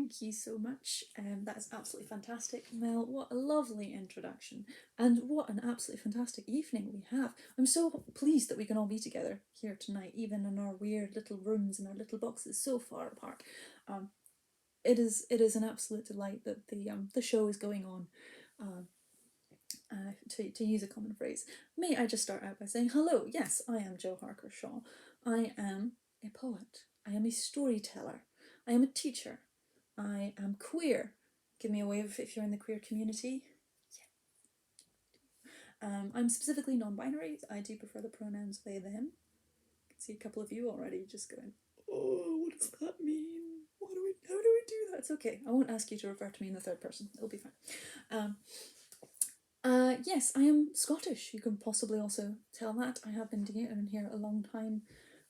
Thank you so much. That is absolutely fantastic. Mel, what a lovely introduction. And what an absolutely fantastic evening we have. I'm so pleased that we can all be together here tonight, even in our weird little rooms and our little boxes so far apart. It is an absolute delight that the show is going on. To use a common phrase, may I just start out by saying hello? Yes, I am Jo Harker Shaw. I am a poet. I am a storyteller. I am a teacher. I am queer. Give me a wave if you're in the queer community. Yeah. I'm specifically non-binary. I do prefer the pronouns they, them. I can see a couple of you already just going, oh, what does that mean? How do we do that? It's okay. I won't ask you to refer to me in the third person. It'll be fine. Yes, I am Scottish. You can possibly also tell that. I have been in here a long time,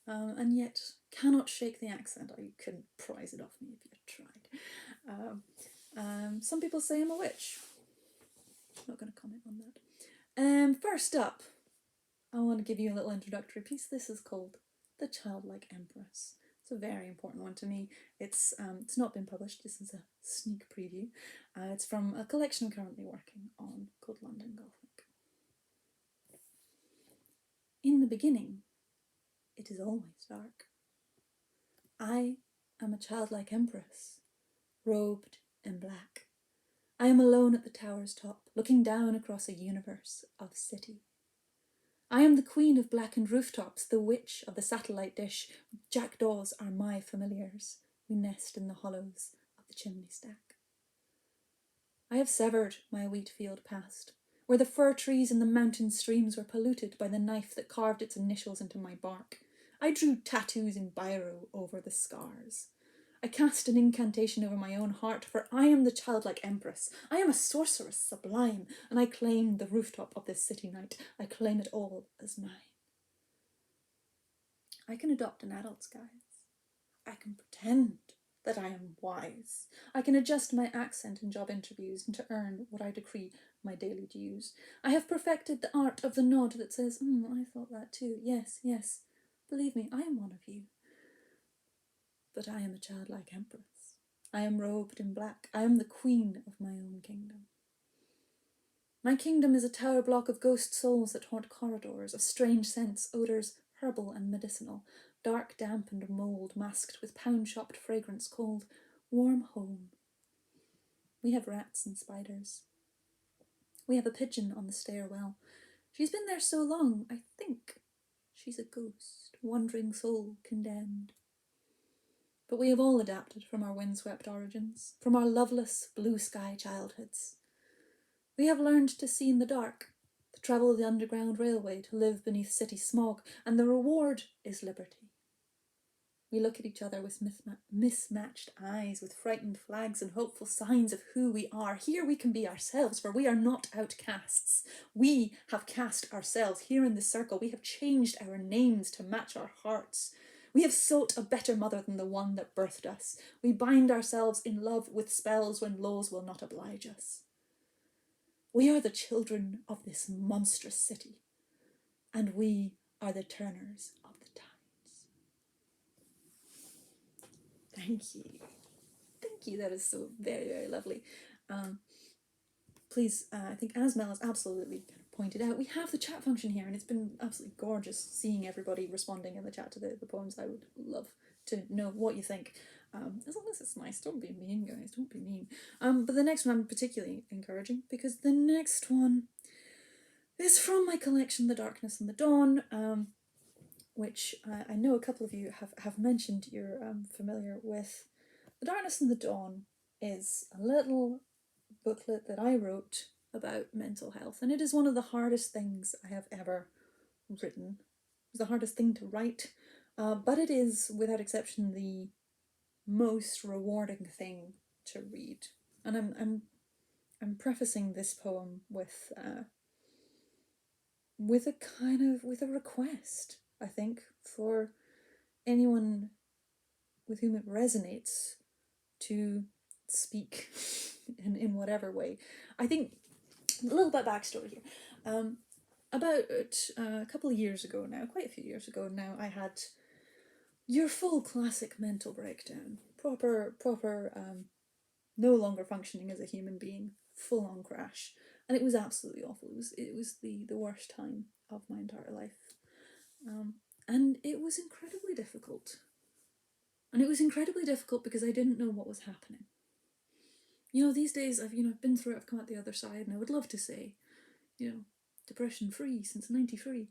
and yet cannot shake the accent. You couldn't prise it off me if you tried. Some people say I'm a witch. I'm not going to comment on that. First up, I want to give you a little introductory piece. This is called The Childlike Empress. It's a very important one to me. It's not been published. This is a sneak preview. It's from a collection I'm currently working on called London Gothic. In the beginning, it is always dark. I am a childlike empress, robed in black. I am alone at the tower's top, looking down across a universe of city. I am the queen of blackened rooftops, the witch of the satellite dish. Jackdaws are my familiars. We nest in the hollows of the chimney stack. I have severed my wheat field past, where the fir trees and the mountain streams were polluted by the knife that carved its initials into my bark. I drew tattoos in biro over the scars. I cast an incantation over my own heart, for I am the childlike empress. I am a sorceress sublime, and I claim the rooftop of this city night. I claim it all as mine. I can adopt an adult's guise. I can pretend that I am wise. I can adjust my accent in job interviews and to earn what I decree my daily dues. I have perfected the art of the nod that says, I thought that too. Yes, yes. Believe me, I am one of you. But I am a childlike empress. I am robed in black. I am the queen of my own kingdom. My kingdom is a tower block of ghost souls that haunt corridors, of strange scents, odours, herbal and medicinal, dark, damp and mould, masked with pound-shopped fragrance called warm home. We have rats and spiders. We have a pigeon on the stairwell. She's been there so long, I think she's a ghost, wandering soul condemned. But we have all adapted from our windswept origins, from our loveless blue sky childhoods. We have learned to see in the dark, to travel the underground railway, to live beneath city smog, and the reward is liberty. We look at each other with mismatched eyes, with frightened flags and hopeful signs of who we are. Here we can be ourselves, for we are not outcasts. We have cast ourselves here in the circle. We have changed our names to match our hearts. We have sought a better mother than the one that birthed us. We bind ourselves in love with spells when laws will not oblige us. We are the children of this monstrous city, and we are the turners of the tides. Thank you. Thank you. That is so very, very lovely. Please, I think as Mel has absolutely pointed out, we have the chat function here, and it's been absolutely gorgeous seeing everybody responding in the chat to the poems. I would love to know what you think. As long as it's nice, don't be mean, guys, don't be mean. But the next one I'm particularly encouraging, because the next one is from my collection, The Darkness and the Dawn, which I know a couple of you have mentioned you're familiar with. The Darkness and the Dawn is a little booklet that I wrote about mental health, and it is one of the hardest things I have ever written. It was the hardest thing to write, but it is, without exception, the most rewarding thing to read. And I'm prefacing this poem with a request, I think, for anyone with whom it resonates to speak in whatever way. I think a little bit backstory here. About a couple of years ago now, quite a few years ago now, I had your full classic mental breakdown. Proper no longer functioning as a human being, full on crash. And it was absolutely awful. It was the worst time of my entire life. And it was incredibly difficult. And it was incredibly difficult because I didn't know what was happening. You know, these days I've been through it, I've come out the other side, and I would love to say, depression free since '93.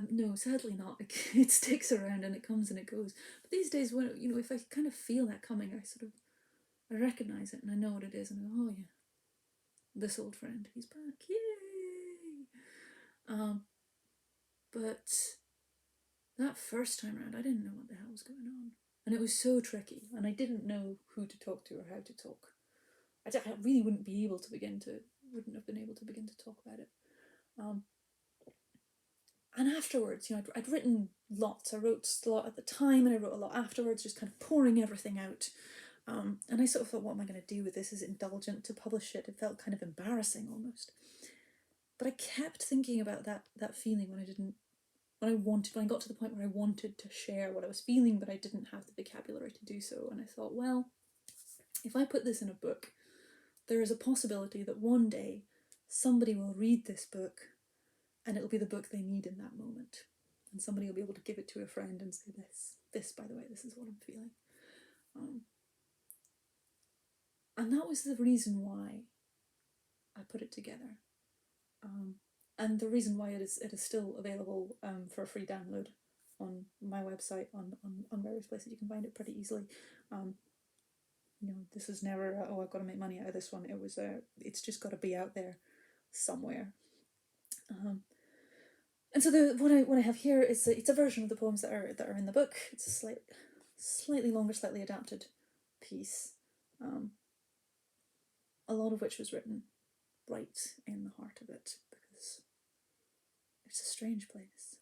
No, sadly not. It sticks around and it comes and it goes. But these days, when if I kind of feel that coming, I recognise it and I know what it is, and I go, oh yeah, this old friend, he's back, yay! But that first time around, I didn't know what the hell was going on, and it was so tricky, and I didn't know who to talk to or how to talk. I really wouldn't have been able to begin to talk about it. And afterwards, I'd written lots. I wrote a lot at the time, and I wrote a lot afterwards, just kind of pouring everything out. And I sort of thought, what am I going to do with this? Is it indulgent to publish it? It felt kind of embarrassing almost. But I kept thinking about that feeling when I got to the point where I wanted to share what I was feeling, but I didn't have the vocabulary to do so. And I thought, well, if I put this in a book, there is a possibility that one day somebody will read this book and it'll be the book they need in that moment. And somebody will be able to give it to a friend and say, this, by the way, this is what I'm feeling. And that was the reason why I put it together. And the reason why it is still available for a free download on my website, on various places. You can find it pretty easily. This is never I've got to make money out of this one. It's just got to be out there somewhere. And so what I have here is it's a version of the poems that are in the book. It's a slightly longer, slightly adapted piece, a lot of which was written right in the heart of it, because it's a strange place.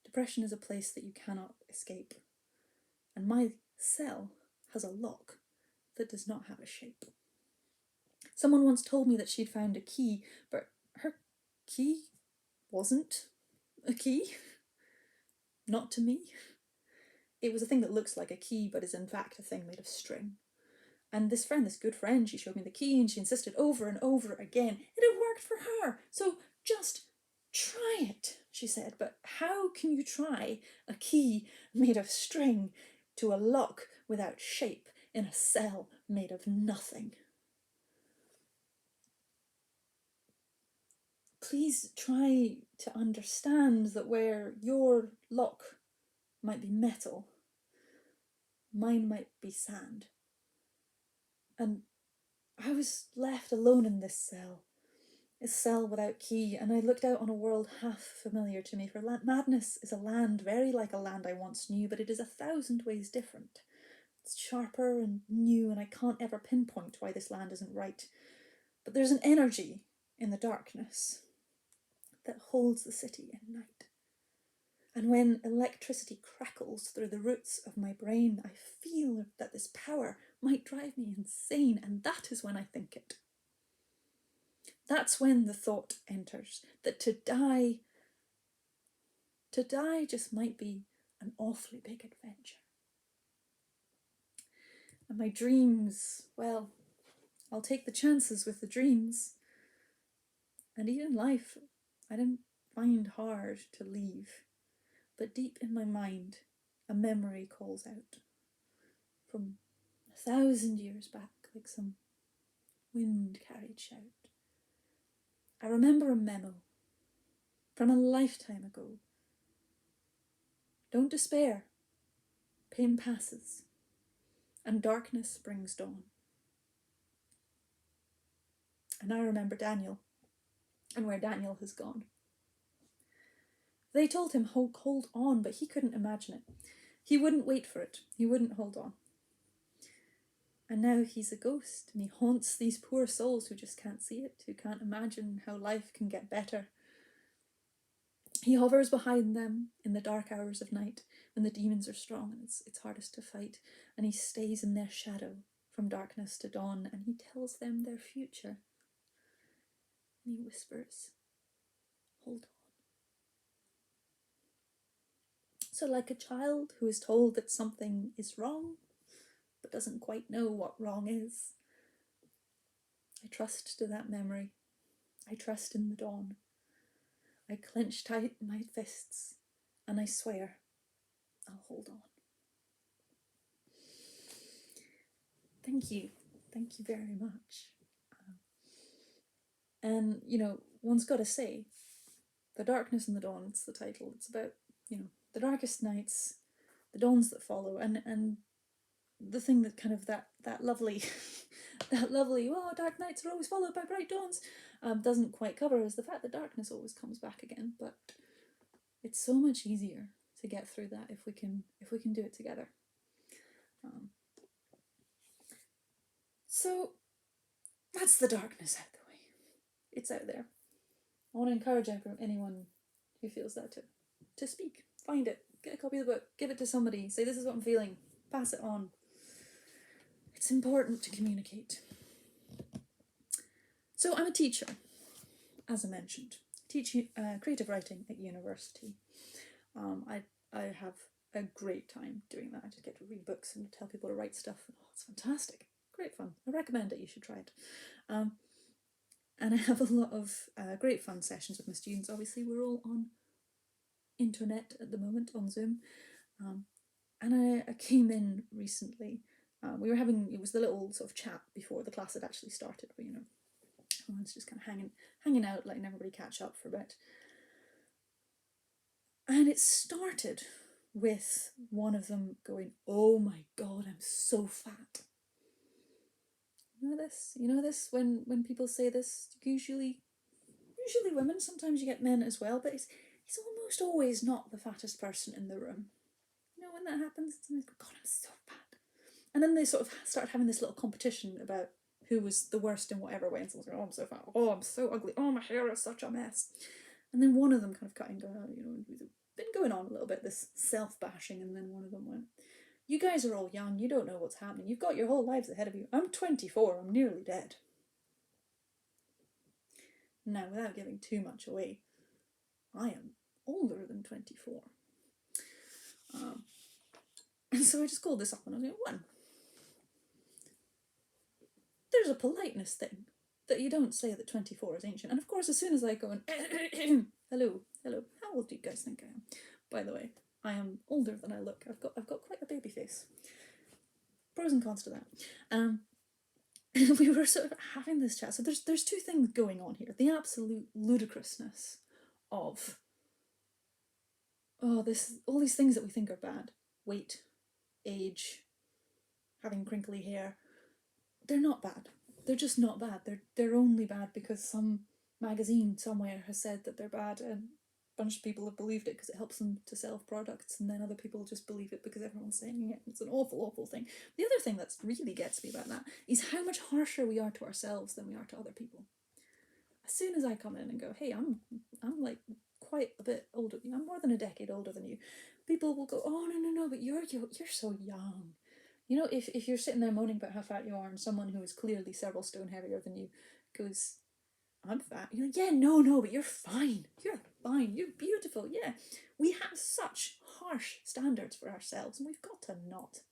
Depression is a place that you cannot escape, and my cell has a lock that does not have a shape. Someone once told me that she'd found a key, but her key wasn't a key. Not to me. It was a thing that looks like a key, but is in fact a thing made of string. And this good friend, she showed me the key and she insisted over and over again it had worked for her. So just try it, she said. But how can you try a key made of string to a lock without shape in a cell made of nothing? Please try to understand that where your lock might be metal, mine might be sand. And I was left alone in this cell without key, and I looked out on a world half familiar to me, for madness is a land very like a land I once knew, but it is 1,000 ways different. It's sharper and new, and I can't ever pinpoint why this land isn't right. But there's an energy in the darkness that holds the city in night. And when electricity crackles through the roots of my brain, I feel that this power might drive me insane, and that is when I think it. That's when the thought enters that to die just might be an awfully big adventure. And my dreams, well, I'll take the chances with the dreams. And even life, I didn't find hard to leave. But deep in my mind, a memory calls out from 1,000 years back, like some wind-carried shout. I remember a memo from a lifetime ago. Don't despair. Pain passes, and darkness brings dawn. And I remember Daniel, and where Daniel has gone. They told him, hold on, but he couldn't imagine it. He wouldn't wait for it. He wouldn't hold on. And now he's a ghost, and he haunts these poor souls who just can't see it, who can't imagine how life can get better. He hovers behind them in the dark hours of night when the demons are strong and it's hardest to fight, and he stays in their shadow from darkness to dawn, and he tells them their future. And he whispers, hold on. So like a child who is told that something is wrong, but doesn't quite know what wrong is. I trust to that memory. I trust in the dawn. I clench tight my fists, and I swear I'll hold on. Thank you. Thank you very much. And, one's got to say, The Darkness and the Dawn, it's the title. It's about, the darkest nights, the dawns that follow, and the thing that kind of that lovely, that lovely, dark nights are always followed by bright dawns, doesn't quite cover is the fact that darkness always comes back again. But it's so much easier to get through that if we can do it together. So that's the darkness out the way. It's out there. I want to encourage anyone who feels that to speak. Find it. Get a copy of the book. Give it to somebody. Say, this is what I'm feeling. Pass it on. It's important to communicate. So I'm a teacher, as I mentioned. Teach creative writing at university. I have a great time doing that. I just get to read books and tell people to write stuff. It's fantastic. Great fun. I recommend it. You should try it. And I have a lot of great fun sessions with my students. Obviously, we're all on internet at the moment, on Zoom. And I came in recently. It was the little sort of chat before the class had actually started, where, everyone's just kind of hanging out, letting everybody catch up for a bit. And it started with one of them going, "Oh my God, I'm so fat." You know this when people say this, usually women, sometimes you get men as well, but it's almost always not the fattest person in the room. When that happens, it's always, "God, I'm so fat." And then they sort of start having this little competition about who was the worst in whatever way, and someone's going, "Oh, I'm so fat. Oh, I'm so ugly. Oh, my hair is such a mess." And then one of them kind of going, been going on a little bit, this self-bashing, and then one of them went, "You guys are all young, you don't know what's happening, you've got your whole lives ahead of you. I'm 24, I'm nearly dead." Now, without giving too much away, I am older than 24. And so I just called this up and I was like, one, there's a politeness thing that you don't say that 24 is ancient. And of course, as soon as I go and hello, how old do you guys think I am? By the way, I am older than I look. I've got quite a baby face. Pros and cons to that. And we were sort of having this chat. So there's two things going on here. The absolute ludicrousness of all these things that we think are bad. Weight, age, having crinkly hair. They're not bad. They're just not bad. They're only bad because some magazine somewhere has said that they're bad, and a bunch of people have believed it because it helps them to sell products, and then other people just believe it because everyone's saying it. It's an awful, awful thing. The other thing that really gets me about that is how much harsher we are to ourselves than we are to other people. As soon as I come in and go, "Hey, I'm like quite a bit older. I'm more than a decade older than you," people will go, "Oh, no, but you're so young." If you're sitting there moaning about how fat you are and someone who is clearly several stone heavier than you goes, "I'm fat," you're like, "Yeah, no, but you're fine. You're fine. You're beautiful." Yeah, we have such harsh standards for ourselves, and we've got to not.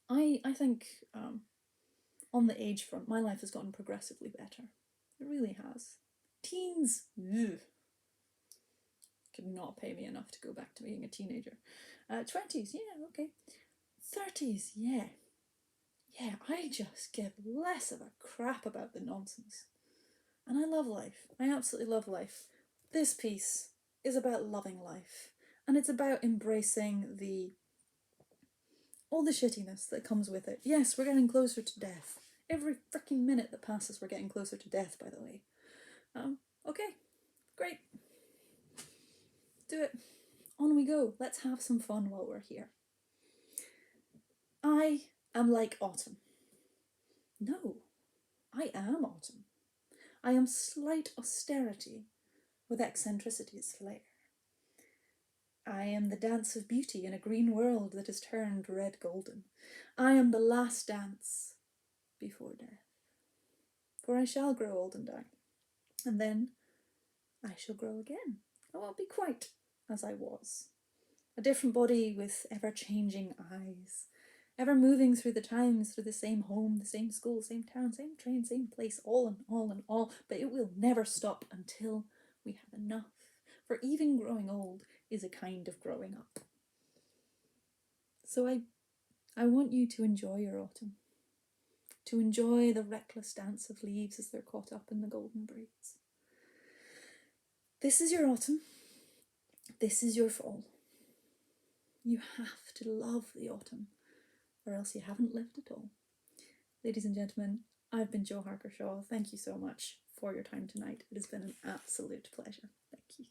I think on the age front, my life has gotten progressively better. It really has. Teens, could not pay me enough to go back to being a teenager. 20s, yeah, okay. 30s, yeah, I just give less of a crap about the nonsense. And I love life. I absolutely love life. This piece is about loving life. And it's about embracing all the shittiness that comes with it. Yes, we're getting closer to death. Every freaking minute that passes, we're getting closer to death, by the way. Okay, great. Do it. On we go. Let's have some fun while we're here. I am like autumn. No, I am autumn. I am slight austerity with eccentricity's flair. I am the dance of beauty in a green world that is turned red golden. I am the last dance before death. For I shall grow old and die, and then I shall grow again. I won't be quite as I was. A different body with ever-changing eyes, ever moving through the times, through the same home, the same school, same town, same train, same place, all and all and all, but it will never stop until we have enough. For even growing old is a kind of growing up. So I want you to enjoy your autumn, to enjoy the reckless dance of leaves as they're caught up in the golden breeze. This is your autumn. This is your fall. You have to love the autumn, or else you haven't lived at all. Ladies and gentlemen, I've been Jo Harker Shaw. Thank you so much for your time tonight. It has been an absolute pleasure. Thank you.